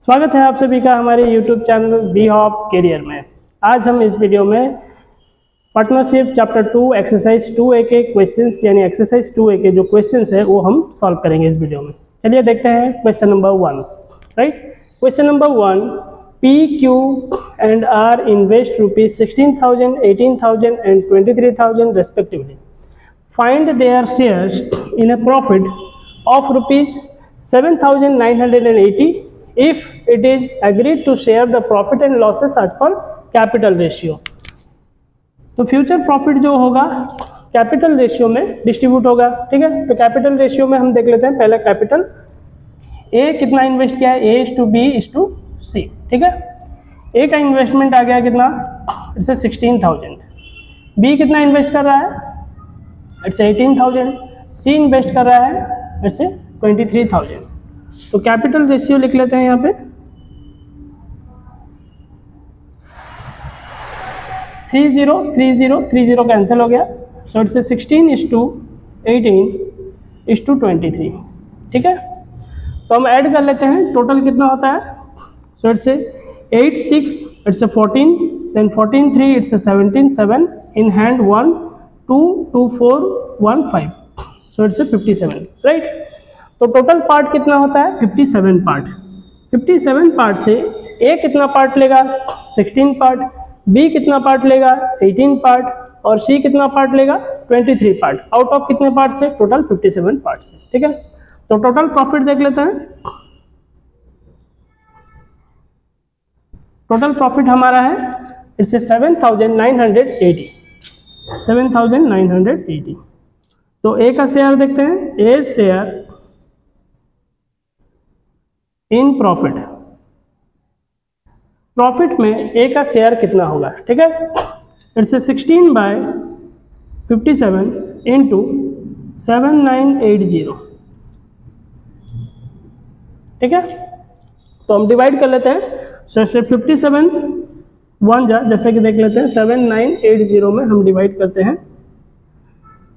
स्वागत है आप सभी का हमारे YouTube channel Be Hope Career में। आज हम इस वीडियो में पार्टनरशिप चैप्टर 2 एक्सरसाइज 2A के क्वेश्चंस यानी एक्सरसाइज 2A के जो क्वेश्चंस है वो हम सॉल्व करेंगे इस वीडियो में। चलिए देखते हैं question number 1। Right, question number 1, P, Q and R invest rupees 16,000, 18,000 and 23,000 respectively. Find their shares in a profit of rupees 7,980 if it is agreed to share the profit and losses as per capital ratio. तो future profit जो होगा capital ratio में distribute होगा। ठीक है, तो capital ratio में हम देख लेते हैं। पहले कैपिटल ए कितना इन्वेस्ट किया है, A is to B is to C। ठीक है, ए का इन्वेस्टमेंट आ गया कितना, इट्स 16,000। बी कितना इन्वेस्ट कर रहा है, इट्स 18,000। सी इन्वेस्ट कर रहा है इट्स 23,000। तो कैपिटल रेशियो लिख लेते हैं यहाँ पे 30 कैंसिल हो गया। So it's 16:18:23। ठीक है, तो हम ऐड कर लेते हैं, टोटल कितना होता है। So it's 8 6 it's 14, then 14 3 it's 17 7 in hand 1 2 2 4 1 5। So it's 57। Right, तो टोटल पार्ट कितना होता है, 57 पार्ट। 57 पार्ट से ए कितना पार्ट लेगा, 16 पार्ट, बी कितना पार्ट लेगा, 18 पार्ट, और सी कितना पार्ट लेगा, 23 पार्ट। आउट ऑफ कितने पार्ट से, टोटल 57 पार्ट से। ठीक है, तो टोटल प्रॉफिट देख लेते हैं। टोटल प्रॉफिट हमारा है इट्स 7,980। 7,980। तो ए का शेयर देखते हैं, ए शेयर इन प्रॉफिट। प्रॉफिट में ए का शेयर कितना होगा। ठीक है, इट्स 16/57 इंटू 7,980। ठीक है, तो हम डिवाइड कर लेते हैं। सो 57 1 जैसे कि देख लेते हैं 7,980 में हम डिवाइड करते हैं।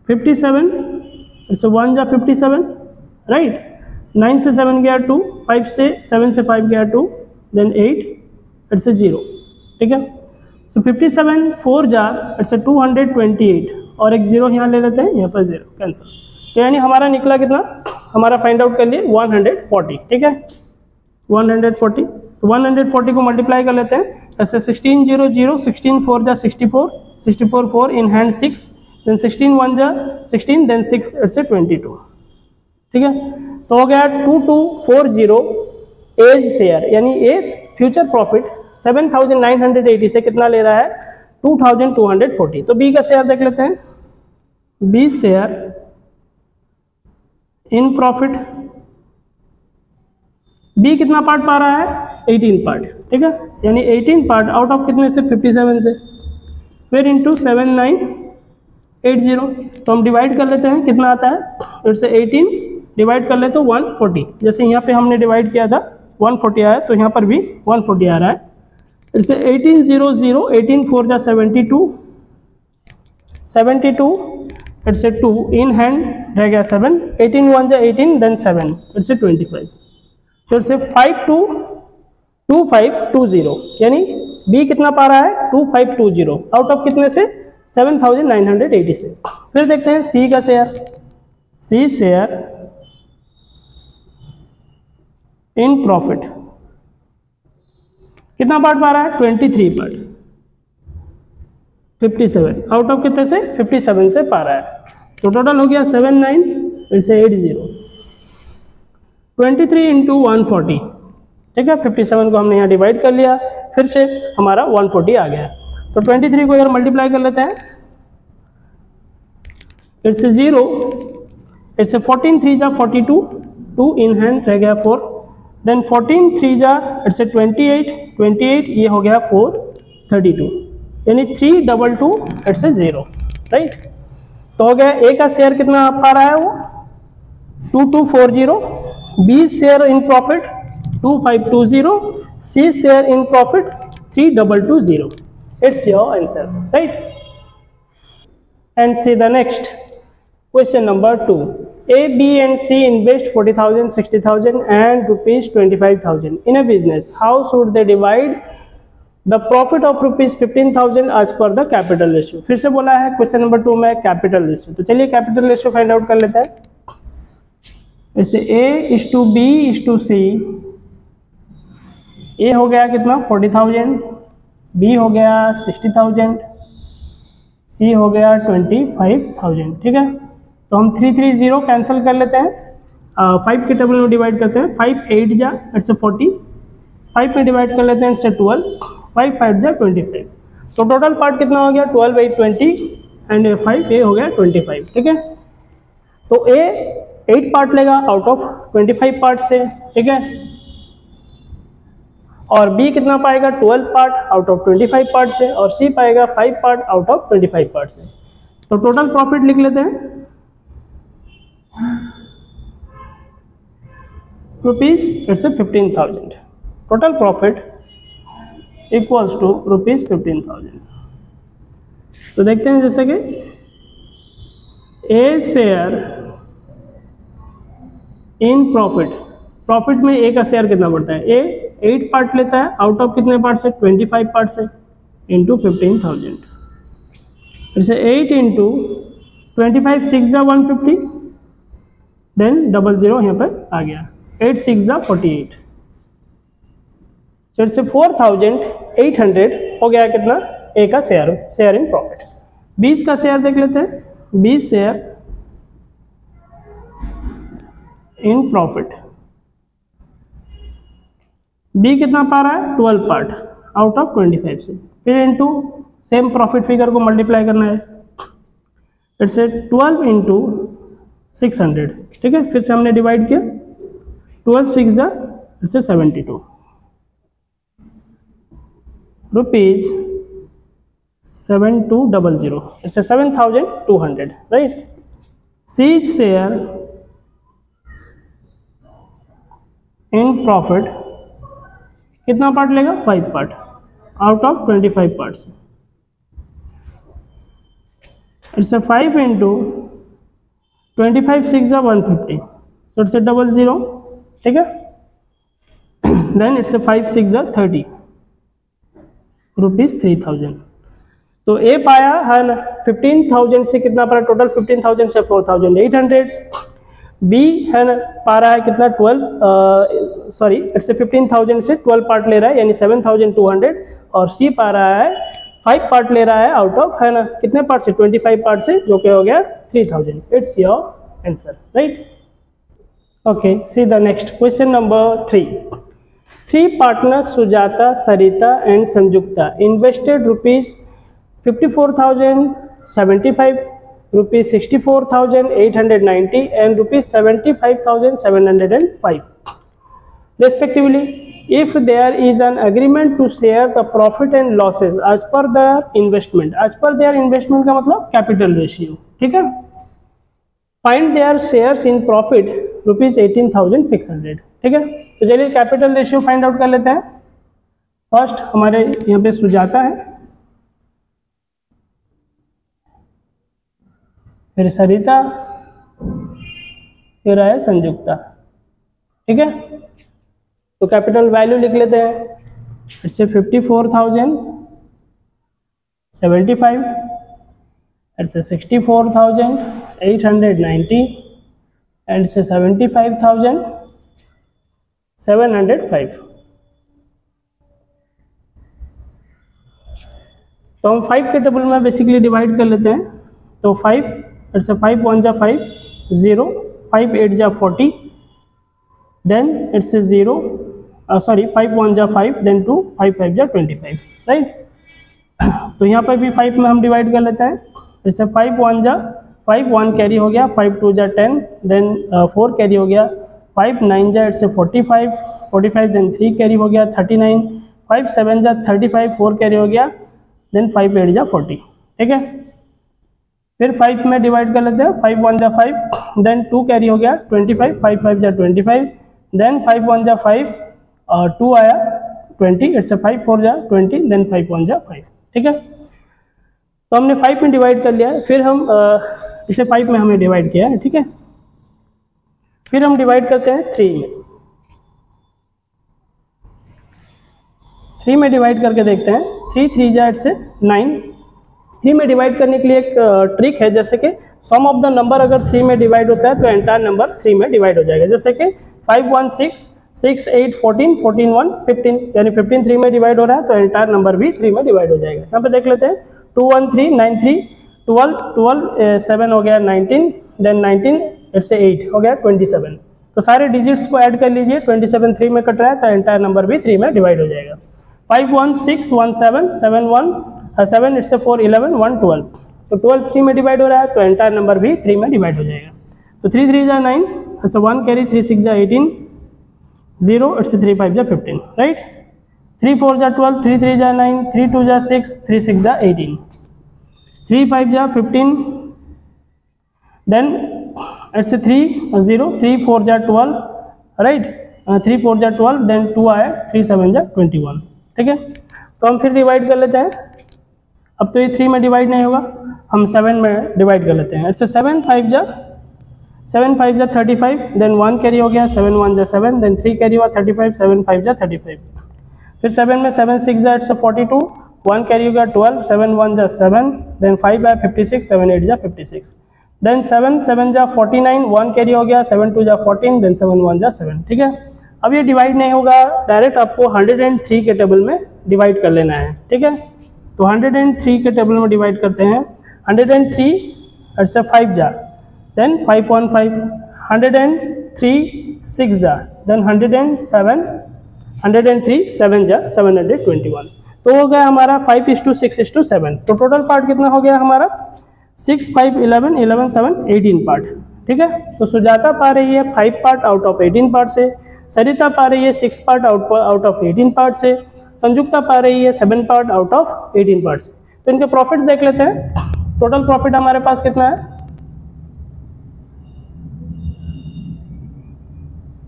57 इट्स 1 57। राइट, 9 से 7 गया 2, 5 से 7 से 5 गया 2, देन 8 इट्स 0। ठीक है, सो 57 4 इट्स 228, और एक 0 यहाँ ले लेते हैं, यहाँ पर 0 कैंसिल। तो यानी हमारा निकला कितना, हमारा फाइंड आउट कर लिए 140। ठीक है, 140। तो 140 को मल्टीप्लाई कर लेते हैं। ऐसे 16 0 0, 16 4 64, 64 4 in hand 6, then 16 1 16, then 6 it's 22। ठीक है, तो हो गया 2240 एज शेयर, यानी ए फ्यूचर प्रॉफिट 7,980 से कितना ले रहा है, 2,240। तो बी का शेयर देख लेते हैं। B share in profit, B कितना पार्ट पा रहा है, 18 पार्ट। ठीक है, यानी 18 पार्ट आउट ऑफ कितने से, 57 से, फिर इंटू 7,980। तो हम डिवाइड कर लेते हैं, कितना आता है, इट्स 18 डिवाइड कर ले तो 140। जैसे यहाँ पे हमने डिवाइड किया था 140 आया, तो यहाँ पर भी 140 आ रहा है। इट्स 1800, 18 4 72, 72 इट्स 2 इन हैंड रह गया 7, 18 1 18, देन 7 इट्स 25। तो इट्स 522520, यानी बी कितना पा रहा है, 2520 आउट ऑफ कितने से, 7,980 से। फिर देखते हैं सी का share. C share in profit कितना पार्ट पा रहा है, 23 पार्ट। 57 आउट ऑफ कितने से, 57 से पा रहा है। तो टोटल हो गया 7,980। 23 इंटू 140। ठीक है, 57 को हमने यहाँ डिवाइड कर लिया, फिर से हमारा 140 आ गया। तो 23 को इधर मल्टीप्लाई कर लेते हैं। इट्स 0, इट्स 14 3 42, 2 इन हैंड रह गया 4, देन 14 3 इट्स 28, 28 ये हो गया 432, यानी 322 इट्स 0। राइट, तो हो गया ए का शेयर कितना पा रहा है वो 2240, B share in profit 2520, C share in profit 3220। It's your answer. Right, and see the next question number 2। A, B and C invest 40,000, 60,000 and rupees 25,000 in a business. How should they divide the profit of rupees 15,000 as per the capital ratio? फिर से बोला है question number 2 में capital ratio, तो चलिए capital ratio find out कर लेते हैं। जैसे A:B:C, A हो गया कितना 40,000, B हो गया 60,000, C हो गया 25,000, ठीक है। तो हम 330 कैंसिल कर लेते हैं, 5 के टेबल में डिवाइड करते हैं, 5 8 जा इट्स 40, 5 में डिवाइड कर लेते हैं इट्स 12, 5 5 जा 25, तो टोटल पार्ट कितना हो गया 12 8 20 एंड 5 ए हो गया 25, ठीक है। तो ए 8 पार्ट लेगा आउट ऑफ 25 पार्ट से, ठीक है, और बी कितना पाएगा 12 पार्ट आउट ऑफ 25 पार्ट से, और सी पाएगा 5 पार्ट आउट ऑफ 25 पार्ट से। तो टोटल प्रॉफिट लिख लेते हैं rupees it's 15,000, total profit equals to rupees 15,000। तो देखते हैं जैसे कि A share in profit, profit में ए का शेयर कितना पड़ता है, ए 8 पार्ट लेता है आउट ऑफ कितने पार्ट से 25 पार्ट से, इंटू 15,000, जैसे 8 इंटू 25 6 जा 150, देन 00 यहाँ पर आ गया, 8 6 जा 48, तो इट्स 4,800 हो गया कितना ए का शेयर इन प्रॉफिट। 20 का शेयर देख लेते हैं, 20 शेयर इन प्रॉफिट, बी कितना पा रहा है 12 पार्ट आउट ऑफ 25 से, फिर इनटू सेम प्रॉफिट फिगर को मल्टीप्लाई करना है, इट्स 12 इंटू 600, ठीक है, फिर से हमने डिवाइड किया, 12 6 जा it's 72 rupees 7200, it's 7,200, right. C share in profit कितना पार्ट लेगा 5 पार्ट आउट ऑफ 25 पार्ट से, इट्स 5 इंटू 25 6 जा 150, तो इट्स 00, ठीक है, देन इट्स 5 6 जा 30 रुपीज 3,000। तो ए पाया है ना 15,000 से कितना पाया टोटल, 15,000 से 4,800, बी है ना पा रहा है कितना 15,000 से 12 पार्ट ले रहा है यानी 7,200, और सी पा रहा है 5 पार्ट ले रहा है आउट ऑफ है ना कितने पार्ट से 25 पार्ट से, जो कि हो गया 3,000। It's your answer, right. Okay, C the next question number 3। 3 partners Sujata, Sarita and Sanjukta invested rupees 54,000, 75 rupees 64,890 and rupees 75,705 respectively. If there is an agreement to share the profit and losses as per their investment, as per their investment का मतलब capital ratio, ठीक है। Find their shares in profit rupees 18,600, ठीक है। तो चलिए capital ratio find out कर लेते हैं। फर्स्ट हमारे यहाँ पे सुजाता है, फिर सरिता, फिर है संयुक्ता, ठीक है। तो कैपिटल वैल्यू लिख लेते हैं, इससे 54,000, 75, इससे 64,890 एंड इससे 75,705। तो हम 5 के टेबल में बेसिकली डिवाइड कर लेते हैं। तो 5 इट्स 5 1 जा 5 0, 5 8 जा 40, देन इट्स 0 सॉरी 5 1 जा 5, देन 2 5 5 जा 25, राइट। तो यहाँ पर भी 5 में हम डिवाइड कर लेते हैं। इससे 5 1 जा 5 1 कैरी हो गया, 5 2 जा 10, देन 4 कैरी हो गया, 5 9 जा इट्स 45 45, देन 3 कैरी हो गया 39, 5 7 जा 35, 4 कैरी हो गया, देन 5 8 जा 40, ठीक है। फिर 5 में डिवाइड कर लेते हैं, 5 1 जा 5, देन 2 कैरी हो गया 25, 5 5 जा 25, देन 5 1 जा 5 और 2 आया 20, इट्स 5 4 जा 20, देन 5 1 जा 5, ठीक है। तो हमने 5 में डिवाइड कर लिया है, फिर हम इसे 5 में हमें डिवाइड किया है, ठीक है। फिर हम डिवाइड करते हैं 3 में। 3 में डिवाइड करके देखते हैं। 3 3 जा 8 से 9। 3 में डिवाइड करने के लिए एक ट्रिक है, जैसे कि सम ऑफ द नंबर अगर 3 में डिवाइड होता है तो एंटायर नंबर 3 में डिवाइड हो जाएगा। जैसे कि 5 1 6 6 8 14 14 1 15, यानी 15 3 में डिवाइड हो रहा है तो एंटायर नंबर भी 3 में डिवाइड हो जाएगा। यहाँ पे देख लेते हैं 2 1 3 9 3 12 12 7 हो गया 19, देन 19 8 से 8 हो गया 27। तो सारे डिजिट्स को ऐड कर लीजिए। 27 3 में कट रहा है तो एंटायर नंबर भी 3 में डिवाइड हो जाएगा। 5 1 6 1 7 7 1 7 8 से 4 11 1 12, तो 12 3 में डिवाइड हो रहा है तो एंटायर नंबर भी 3 में डिवाइड हो जाएगा। तो 3 3 जा 9, अच्छा 1 कैरी 3 6 जा 18 0 8 से 3 5 जा 15, राइट। 3 4 जा 12 3 3 जा 9 3 2 जा 6 3 6 जा 18 3 5 जा 15, देन 8 से 3 0 3 4 जा 12, राइट। 3 4 जा 12, देन 2 आया 3 7 जा 21, ठीक है। तो हम फिर डिवाइड कर लेते हैं। अब तो ये 3 में डिवाइड नहीं होगा, हम 7 में डिवाइड कर लेते हैं। अच्छा 7 5 जा 35, देन 1 कैरी हो गया 7 1 जा 7, देन 3 कैरी हुआ 35 7 5 जा 35। फिर 7 में 7 6 जा 42, 1 कैरी हो गया 12 7 1 जा 7, देन 5 आया 56 7 8 जा 56, देन 7 7 जा 49, 1 कैरी हो गया 7 2 जा 14, देन 7 1 जा 7, ठीक है। अब ये डिवाइड नहीं होगा, डायरेक्ट आपको 103 के टेबल में डिवाइड कर लेना है, ठीक है। तो 103 के टेबल में डिवाइड करते हैं। 103 अच्छा 5 जा, देन 5 1 5, 103 6 जा, देन 107 103 7 जा 721। तो हो गया हमारा 5:6:7। तो टोटल पार्ट कितना हो गया हमारा 6 5 11 11 7 18 पार्ट, ठीक है। तो सुजाता पा रही है 5 पार्ट आउट ऑफ 18 पार्ट से, सरिता पा रही है 6 पार्ट आउट ऑफ 18 पार्ट से, संजुक्ता पा रही है 7 पार्ट आउट ऑफ 18 पार्ट से। तो इनके प्रॉफिट देख लेते हैं। टोटल प्रॉफिट हमारे पास कितना है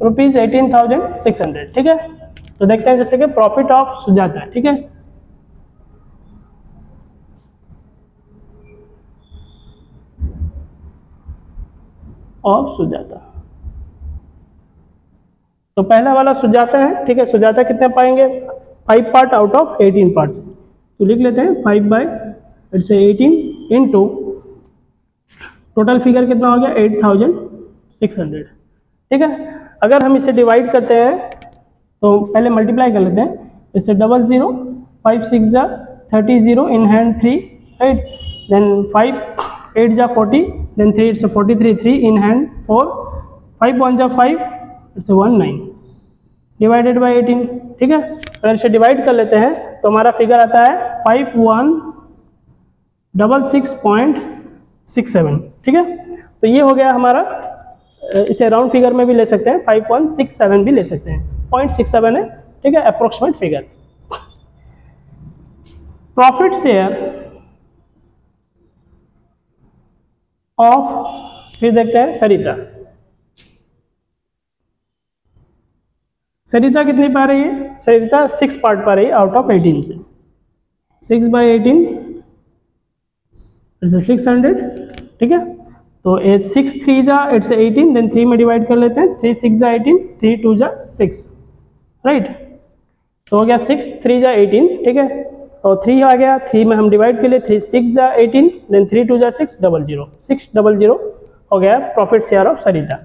₹18,600, ठीक है। तो देखते हैं जैसे कि प्रॉफिट ऑफ सुजाता, ठीक है। ऑफ सुजाता, तो पहला वाला सुजाता है, ठीक है। सुजाता कितने पाएंगे 5 पार्ट आउट ऑफ 18 पार्ट से, तो लिख लेते हैं 5/18 इंटू टोटल फिगर कितना हो गया 8,600, ठीक है। अगर हम इसे डिवाइड करते हैं तो पहले मल्टीप्लाई कर लेते हैं। इससे 00 5 6 जा 30 0 इन हैंड 3, राइट। देन 5 8 जा 40, देन 3 इट्स 43 3 इन हैंड 4, 5 1 जा 5 इट्स 1 9 डिवाइडेड बाय 18, ठीक है। अगर इसे डिवाइड कर लेते हैं तो हमारा फिगर आता है 5166.67, ठीक है। तो ये हो गया हमारा, इसे राउंड फिगर में भी ले सकते हैं, 5167 भी ले सकते हैं, 0.67 है, ठीक है, approximate figure. Profit share of, फिर देखते हैं सरिता। सरिता कितनी पा रही है, सरिता 6 पार्ट पा रही है आउट ऑफ 18 से। 6/18 इट्स 600, ठीक है। तो 6 3 जा इट्स 18, देन 3 में डिवाइड कर लेते हैं। 3 6 जा 18, 3 2 जा 6, राइट। तो हो गया 6 3 जा 18, ठीक है। और 3 आ गया, 3 में हम डिवाइड कर लिए, 3 6 जा 18, देन 3 2 जा 6 00 600 हो गया प्रॉफिट शेयर ऑफ सरिता।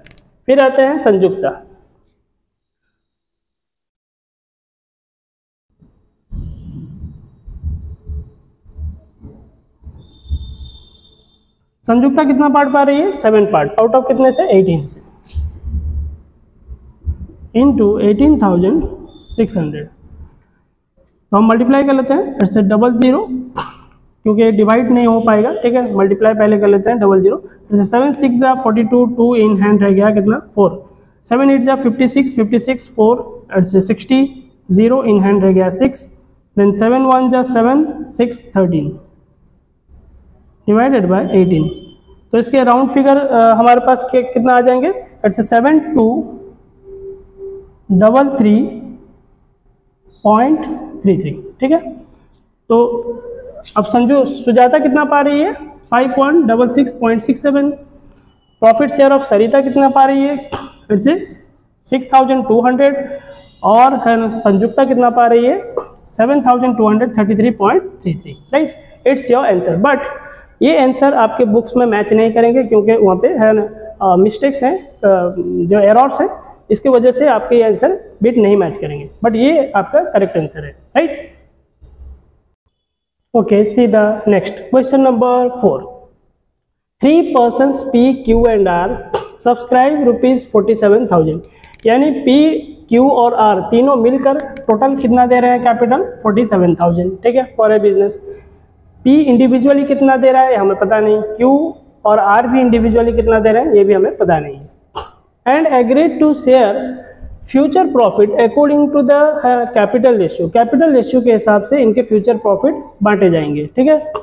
फिर आते हैं संजुक्ता। संजुक्ता कितना पार्ट पा रही है 7 पार्ट आउट ऑफ कितने से 18 से, इंटू 18,600। तो हम मल्टीप्लाई कर लेते हैं, इट्स 00 क्योंकि डिवाइड नहीं हो पाएगा, ठीक है। मल्टीप्लाई पहले कर लेते हैं 00, जैसे 7 6 जा 42 2 इन हैंड रह गया कितना 4, 7 8 जा 56 56 4 इट्स 60 0 इन हैंड रह गया 6, देन 7 1 जा 7 6 13 डिवाइडेड बाय 18। तो इसके राउंड फिगर हमारे पास कितना आ जाएंगे, इट्स 7233.33, ठीक है। तो अब सुजाता कितना पा रही है 5.66.67। प्रॉफिट शेयर ऑफ सरिता कितना पा रही है फिर से 6200 और संयुक्ता कितना पा रही है 7233.33, right. It's your answer. But ये आंसर आपके बुक्स में मैच नहीं करेंगे क्योंकि वहाँ पे है ना मिस्टेक्स हैं, जो एरर्स हैं, इसकी वजह से आपके ये आंसर बिट नहीं मैच करेंगे। बट ये आपका करेक्ट आंसर है, right. Okay, C the next question number 4। 3 persons P, Q and R subscribe ₹47,000, यानी P, Q और R तीनों मिलकर टोटल कितना दे रहे हैं कैपिटल 47,000, ठीक है, for a business. P individually कितना दे रहा है हमें पता नहीं, Q और R भी इंडिविजुअली कितना दे रहे हैं ये भी हमें पता नहीं है। And agreed to share future profit according to the capital ratio, capital ratio के हिसाब से इनके फ्यूचर प्रॉफिट बांटे जाएंगे, ठीक है।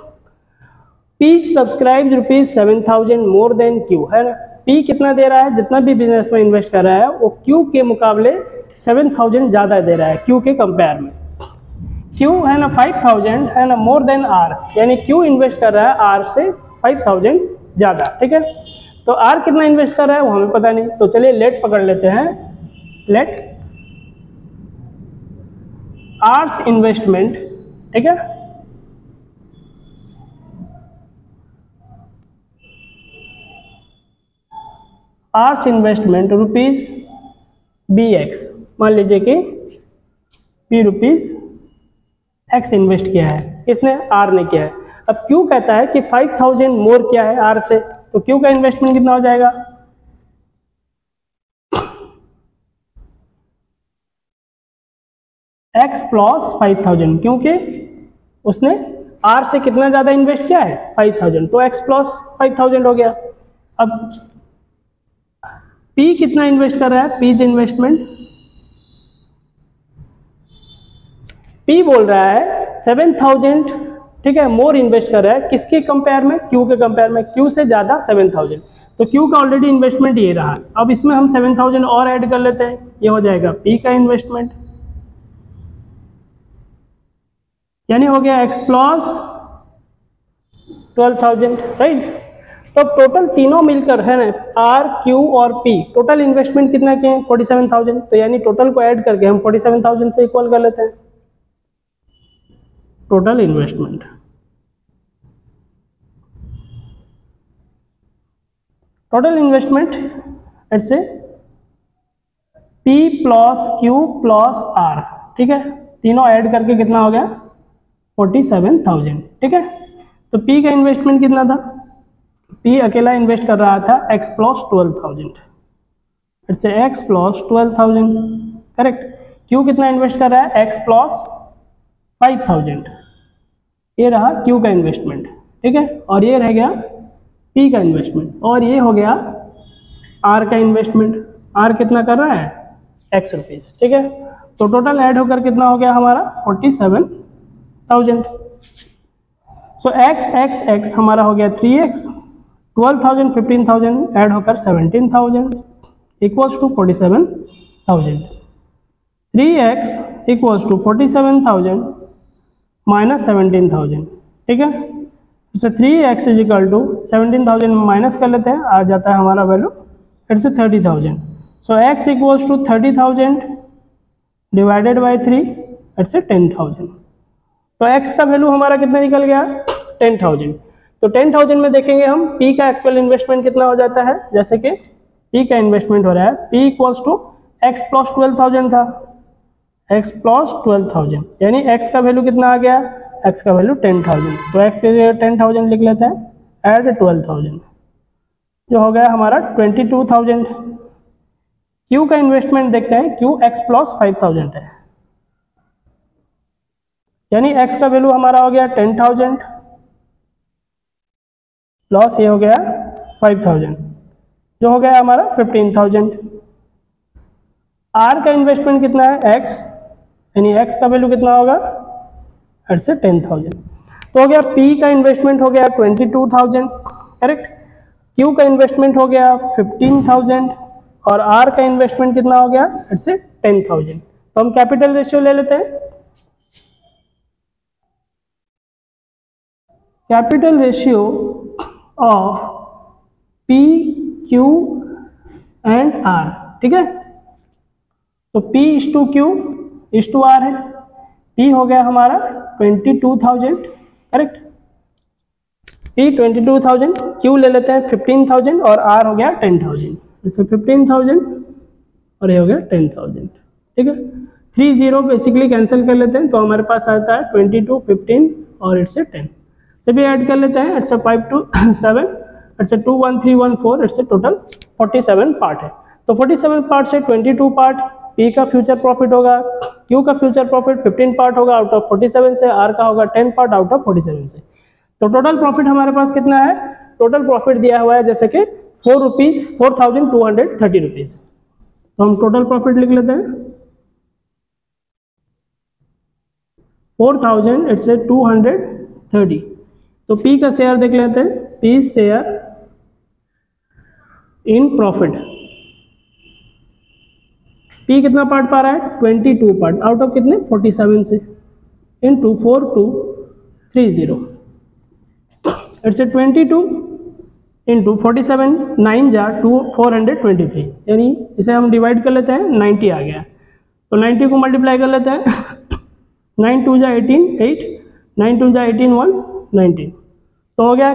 P subscribe ₹7,000 more than Q, है ना। P कितना दे रहा है, जितना भी बिजनेस में इन्वेस्ट कर रहा है वो Q के मुकाबले 7,000 ज़्यादा दे रहा है, Q के कंपेयर में। Q है ना 5,000 है ना मोर देन R, यानी Q इन्वेस्ट कर रहा है R से 5,000 ज़्यादा, ठीक है। तो R कितना इन्वेस्ट कर रहा है वो हमें पता नहीं, तो चलिए लेट पकड़ लेते हैं। लेट R's इन्वेस्टमेंट, ठीक है, R's इन्वेस्टमेंट ₹BX, मान लीजिए कि P ₹X इन्वेस्ट किया है, इसने R ने किया है। अब Q कहता है कि 5,000 मोर किया है R से, तो Q का इन्वेस्टमेंट कितना हो जाएगा, X प्लस 5,000, क्योंकि उसने R से कितना ज़्यादा इन्वेस्ट किया है 5,000, तो X प्लस 5,000 हो गया। अब P कितना इन्वेस्ट कर रहा है, P's इन्वेस्टमेंट, P बोल रहा है 7,000, ठीक है, मोर इन्वेस्ट कर रहा है, किसके कंपेयर में, Q के कंपेयर में, Q से ज़्यादा 7,000, तो Q का ऑलरेडी इन्वेस्टमेंट ये रहा। अब इसमें हम 7,000 और ऐड कर लेते हैं, ये हो जाएगा P का इन्वेस्टमेंट, यानी हो गया X प्लस 12,000, राइट। तो टोटल तीनों मिलकर है ना R, Q और P टोटल इन्वेस्टमेंट कितना किए हैं 47,000, तो यानी टोटल को ऐड करके हम 47,000 से इक्वल कर लेते हैं total investment. Total investment it's से P plus Q plus R, ठीक है, तीनों ऐड करके कितना हो गया 47,000, ठीक है। तो P का इन्वेस्टमेंट कितना था, P अकेला इन्वेस्ट कर रहा था X plus 12,000, it's X plus 12,000, correct. Q कितना इन्वेस्ट कर रहा है X प्लस 5,000, ये रहा Q का इन्वेस्टमेंट, ठीक है, और ये रह गया P का इन्वेस्टमेंट, और ये हो गया R का इन्वेस्टमेंट। R कितना कर रहा है X रुपीज़, ठीक है। तो टोटल ऐड होकर कितना हो गया हमारा 47,000। सो X हमारा हो गया 3X, 12,000 15,000 ऐड होकर 17,000 equals to 47,000। 3X equals to 47,000 minus 17,000, ठीक है। तो 3X is equal to 17,000 minus कर लेते हैं, आ जाता है हमारा value it's 30,000। So X equals to 30,000 divided by 3 it's 10,000। तो X का वैल्यू हमारा कितना निकल गया 10,000। तो 10,000 में देखेंगे हम P का एक्चुअल इन्वेस्टमेंट कितना हो जाता है, जैसे कि P का इन्वेस्टमेंट हो रहा है P equals to X plus 12,000 था, X प्लस 12,000, यानी X का वैल्यू कितना आ गया, X का वैल्यू 10,000, तो X के लिए 10,000 लिख लेते हैं, ऐड 12,000 जो हो गया हमारा 22,000। Q का इन्वेस्टमेंट देखते हैं, Q X प्लस 5,000 है, यानी X का वैल्यू हमारा हो गया 10,000 प्लस ये हो गया 5,000 जो हो गया हमारा 15,000। R का इन्वेस्टमेंट कितना है X, यानी X का वैल्यू कितना होगा इट्स 10,000। तो हो गया P का इन्वेस्टमेंट हो गया 22,000, करेक्ट। Q का इन्वेस्टमेंट हो गया 15,000 और R का इन्वेस्टमेंट कितना हो गया इट्स 10,000। तो हम कैपिटल रेशियो ले लेते हैं। Capital ratio of P, Q and R, ठीक है। तो P is to Q is to R है। P हो गया हमारा 22,000, करेक्ट। P 22,000, Q ले लेते हैं 15,000 और R हो गया 10,000। जैसे 15,000 और ये हो गया 10,000, ठीक है। 30 बेसिकली कैंसिल कर लेते हैं तो हमारे पास आता है 22, 15 और इट्स 10। सभी ऐड कर लेते हैं। It's 5 to 7, it's 2, 1, 3, 1, 4, it's total 47 part है। तो 47 पार्ट से 22 पार्ट P का फ्यूचर प्रॉफिट होगा, Q का फ्यूचर प्रॉफिट 15 पार्ट होगा आउट ऑफ 47 से, R का होगा 10 पार्ट आउट ऑफ 47 से। तो टोटल प्रॉफिट हमारे पास कितना है? टोटल प्रॉफिट दिया हुआ है जैसे कि 4,230 रुपीज। तो हम टोटल प्रॉफिट लिख लेते हैं 4,230। तो P का शेयर देख लेते हैं, P share in profit. P कितना पार्ट पा रहा है? 22 पार्ट आउट ऑफ कितने? 47 से, इंटू 4230। इट्स 22 इंटू 47, 9 जा 423, यानी इसे हम डिवाइड कर लेते हैं, 90 आ गया। तो 90 को मल्टीप्लाई कर लेते हैं 9 2 जा 18, 8, 9 2 जा 18, 1, 19। तो हो गया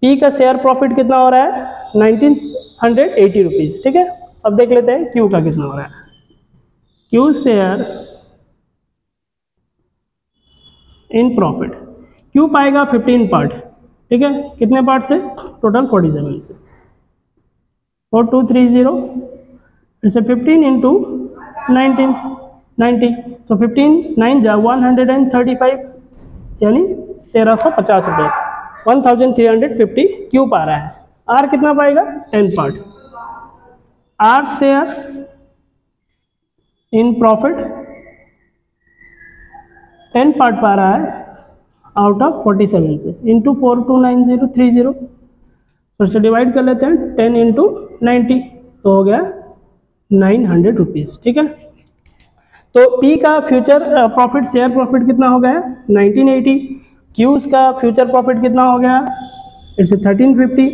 P का शेयर प्रॉफिट कितना हो रहा है? 1980 रुपीज़, ठीक है। अब देख लेते हैं Q का कितना हो रहा है। Q share in profit, Q पाएगा 15 पार्ट, ठीक है। कितने पार्ट से? टोटल 47 से। 4230 इसे 15 इंटू 19, 90। तो 15, 9 जा 135, यानी 1350 रुपये, 1350 Q पा रहा है। R कितना पाएगा? 10 part. R share in profit 10 part पा रहा है आउट ऑफ 47 से, इंटू 429030। फिर से डिवाइड कर लेते हैं 10 इंटू 90, तो हो गया 900 रुपीज़, ठीक है। तो P का फ्यूचर प्रॉफिट शेयर प्रॉफिट कितना हो गया? 1980। Q का फ्यूचर प्रॉफिट कितना हो गया? इट्स 1350।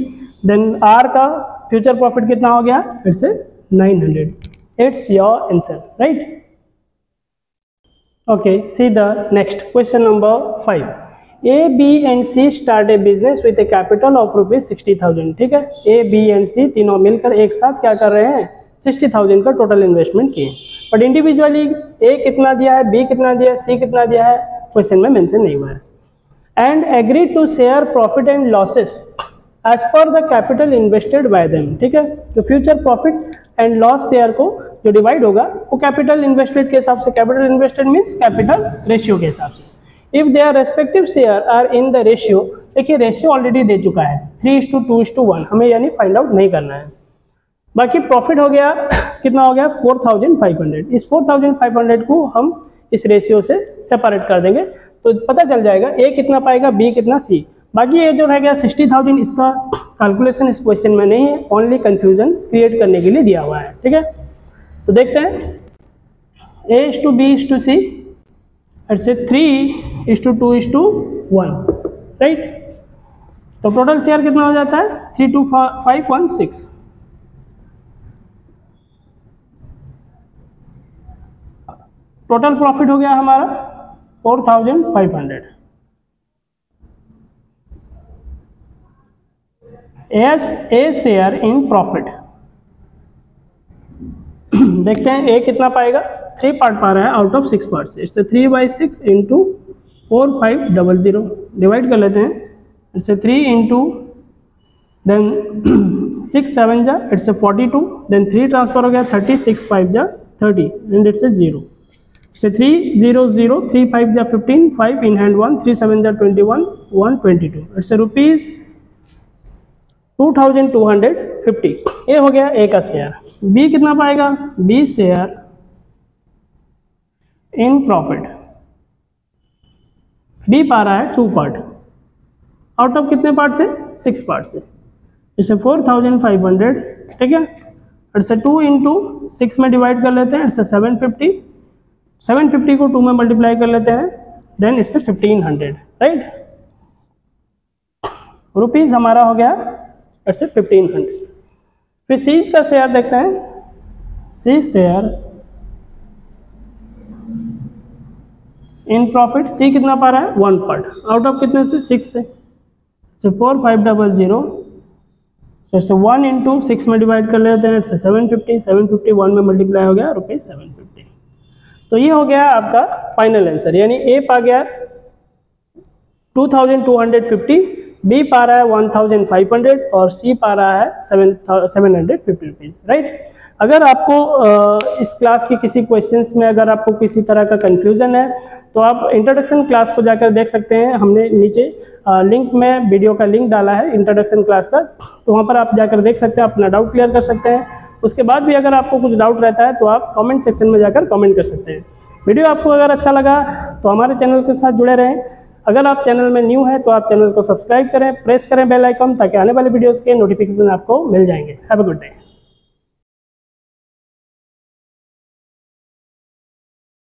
देन R का फ्यूचर प्रॉफिट कितना हो गया? It's 900। It's your answer, right. Okay, see the next question number 5. A, B and C start a business with a capital of rupees 60,000, ठीक है। A, B and C तीनों मिलकर एक साथ क्या कर रहे हैं? 60,000 का टोटल इन्वेस्टमेंट किए। बट इंडिविजुअली A कितना दिया है, B कितना दिया है, C कितना दिया है, क्वेश्चन में मेंशन नहीं हुआ है। And agree to share profit and losses as per the capital invested by them, ठीक है। तो future profit and loss share को जो डिवाइड होगा वो कैपिटल इन्वेस्टेड के हिसाब से, capital invested means capital ratio के हिसाब से। If their respective share are in the ratio, देखिए रेशियो ऑलरेडी दे चुका है 3:2:1, हमें यानी फाइंड आउट नहीं करना है। बाकी प्रॉफिट हो गया कितना हो गया? 4,500। इस 4,500 को हम इस रेशियो से सेपरेट कर देंगे तो पता चल जाएगा A कितना पाएगा, B कितना, C। बाकी ये जो रह गया 60,000, इसका कैलकुलेशन इस क्वेश्चन में नहीं है, ओनली कंफ्यूजन क्रिएट करने के लिए दिया हुआ है, ठीक है। तो देखते हैं A:B:C, इट्स 3:2:1, राइट। तो टोटल शेयर कितना हो जाता है? 32516। टोटल प्रॉफिट हो गया हमारा 4,500। A शेयर इन प्रॉफिट, देखते हैं A कितना पाएगा? 3 पार्ट पा रहा है आउट ऑफ 6 पार्ट से। इससे 3/6 इंटू 4500 डिवाइड कर लेते हैं। इससे 3 इंटू देन 6 7 जा इट्स 42, देन 3 ट्रांसफर हो गया 30, 6 5 जा 30 एंड इट्स 0। इससे 3 0 0, 3 5 जा 15, 5 इन हैंड 1, 3 7 जा 21, 1 22। It's rupees 2,250। ये हो गया A का शेयर। B कितना पाएगा? B share in profit, B पा रहा है 2 पार्ट आउट ऑफ कितने पार्ट से? 6 पार्ट से। इसे 4,500, ठीक है। इट्स 2 इंटू 6 में डिवाइड कर लेते हैं, इट्स 750। 750 को 2 में मल्टीप्लाई कर लेते हैं, देन इट्स 1,500, राइट। रुपीज़ हमारा हो गया इट्स 1,500। फिर सीज का शेयर देखते हैं। सी शेयर इन प्रॉफिट। सी कितना पा रहा है 1 पार्ट, आउट ऑफ कितने से 6 से, so 4500 जैसे 1 इंटू 6 में डिवाइड कर लेते हैं, 750, 750 1 में मल्टीप्लाई हो गया ₹750। तो ये हो गया आपका फाइनल आंसर, यानी ए पा गया 2250, बी पा रहा है 1500 और सी पा रहा है 750 रुपीज़, राइट। अगर आपको इस क्लास के किसी क्वेश्चंस में अगर आपको किसी तरह का कंफ्यूजन है तो आप इंट्रोडक्शन क्लास को जाकर देख सकते हैं। हमने नीचे लिंक में वीडियो का लिंक डाला है इंट्रोडक्शन क्लास का, तो वहाँ पर आप जाकर देख सकते हैं, अपना डाउट क्लियर कर सकते हैं। उसके बाद भी अगर आपको कुछ डाउट रहता है तो आप कमेंट सेक्शन में जाकर कमेंट कर सकते हैं। वीडियो आपको अगर अच्छा लगा तो हमारे चैनल के साथ जुड़े रहें। अगर आप चैनल में न्यू हैं तो आप चैनल को सब्सक्राइब करें, प्रेस करें बेल आइकन, ताकि आने वाले वीडियोज़ के नोटिफिकेशन आपको मिल जाएंगे। Have a good day.